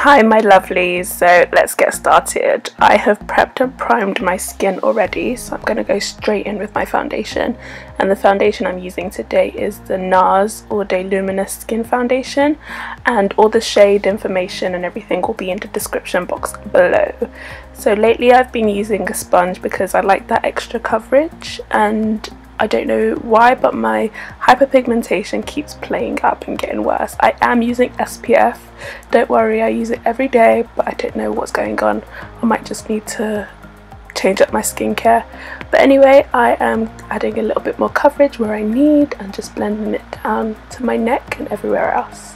Hi my lovelies, so let's get started. I have prepped and primed my skin already, so I'm going to go straight in with my foundation. And the foundation I'm using today is the NARS All Day Luminous Skin Foundation, and all the shade information and everything will be in the description box below. So lately I've been using a sponge because I like that extra coverage, and I don't know why, but my hyperpigmentation keeps playing up and getting worse. I am using SPF, don't worry, I use it every day, but I don't know what's going on. I might just need to change up my skincare. But anyway, I am adding a little bit more coverage where I need and just blending it down to my neck and everywhere else.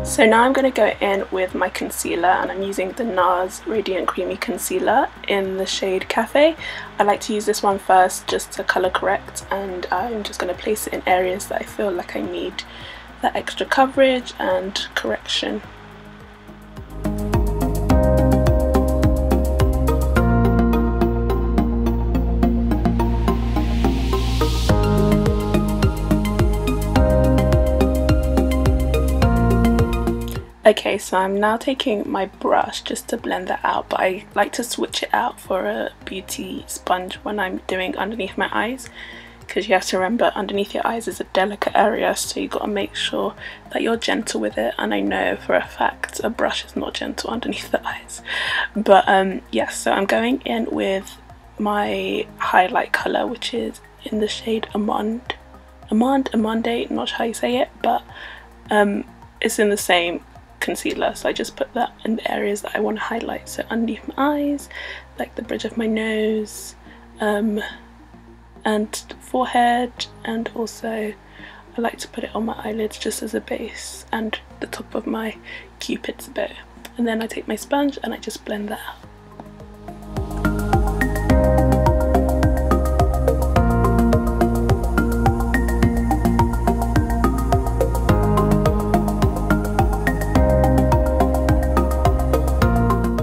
So now I'm going to go in with my concealer, and I'm using the NARS Radiant Creamy Concealer in the shade Cafe. I like to use this one first just to colour correct, and I'm just going to place it in areas that I feel like I need that extra coverage and correction. Okay, so I'm now taking my brush just to blend that out, but I like to switch it out for a beauty sponge when I'm doing underneath my eyes, because you have to remember underneath your eyes is a delicate area, so you got to make sure that you're gentle with it. And I know for a fact a brush is not gentle underneath the eyes, but yes, so I'm going in with my highlight colour, which is in the shade Amande, not sure how you say it, but it's in the same concealer, so I just put that in the areas that I want to highlight, so underneath my eyes, like the bridge of my nose, and forehead, and also I like to put it on my eyelids just as a base, and the top of my cupid's bow. And then I take my sponge and I just blend that out.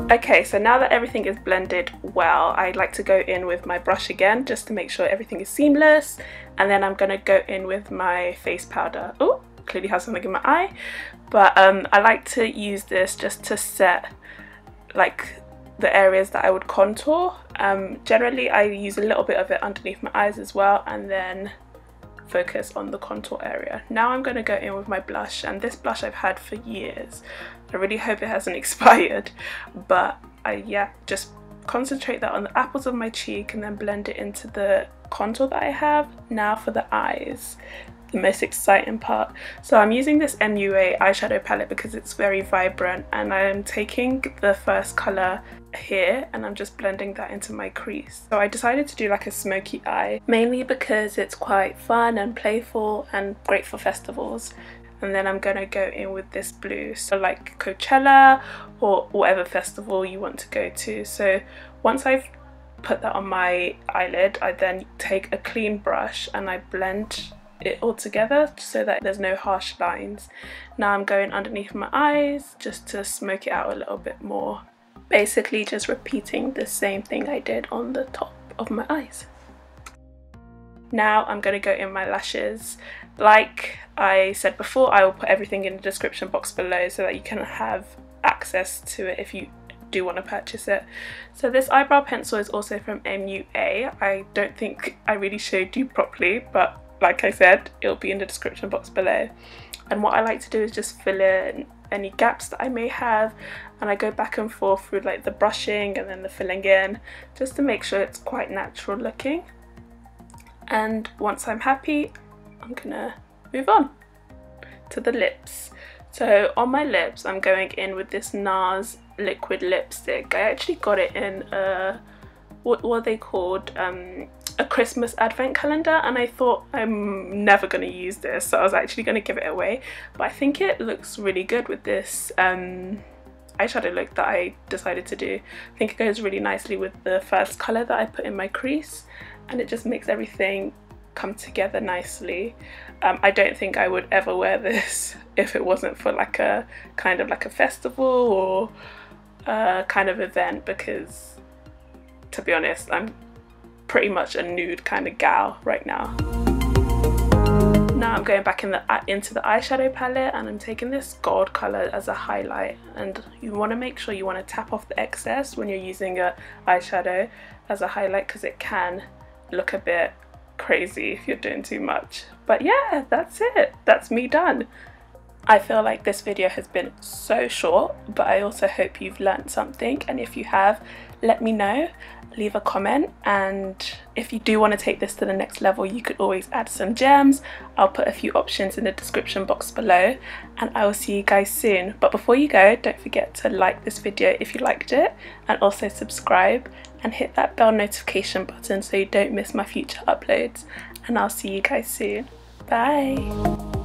Okay, so now that everything is blended well, I like to go in with my brush again just to make sure everything is seamless, and then I'm going to go in with my face powder. Oh, clearly has something in my eye, but I like to use this just to set like the areas that I would contour. Generally I use a little bit of it underneath my eyes as well, and then focus on the contour area. Now I'm going to go in with my blush, and this blush I've had for years. I really hope it hasn't expired, but yeah, just concentrate that on the apples of my cheek and then blend it into the contour that I have. Now for the eyes, the most exciting part. So I'm using this MUA eyeshadow palette because it's very vibrant, and I'm taking the first colour here and I'm just blending that into my crease. So I decided to do like a smoky eye, mainly because it's quite fun and playful and great for festivals. And then I'm gonna go in with this blue, so like Coachella or whatever festival you want to go to. So once I've put that on my eyelid, I then take a clean brush and I blend it all together so that there's no harsh lines. Now I'm going underneath my eyes just to smoke it out a little bit more. Basically just repeating the same thing I did on the top of my eyes. Now I'm going to go in my lashes. Like I said before, I will put everything in the description box below so that you can have access to it if you do want to purchase it. So this eyebrow pencil is also from MUA. I don't think I really showed you properly, but like I said, it'll be in the description box below. And what I like to do is just fill in any gaps that I may have, and I go back and forth through like the brushing and then the filling in, just to make sure it's quite natural looking. And once I'm happy, I'm gonna move on to the lips. So on my lips, I'm going in with this NARS liquid lipstick. I actually got it in a, what are they called? A Christmas advent calendar, and I thought I'm never going to use this, so I was actually going to give it away. But I think it looks really good with this eyeshadow look that I decided to do. I think it goes really nicely with the first colour that I put in my crease, and it just makes everything come together nicely. I don't think I would ever wear this if it wasn't for like a kind of like a festival or a kind of event, because to be honest, I'm pretty much a nude kind of gal right now. Now I'm going back into the eyeshadow palette, and I'm taking this gold colour as a highlight, and you want to make sure you want to tap off the excess when you're using a eyeshadow as a highlight, because it can look a bit crazy if you're doing too much. But yeah, that's it. That's me done. I feel like this video has been so short, but I also hope you've learned something, and if you have, let me know. Leave a comment, and if you do want to take this to the next level, you could always add some gems. I'll put a few options in the description box below, and I will see you guys soon. But before you go, don't forget to like this video if you liked it, and also subscribe and hit that bell notification button so you don't miss my future uploads, and I'll see you guys soon. Bye.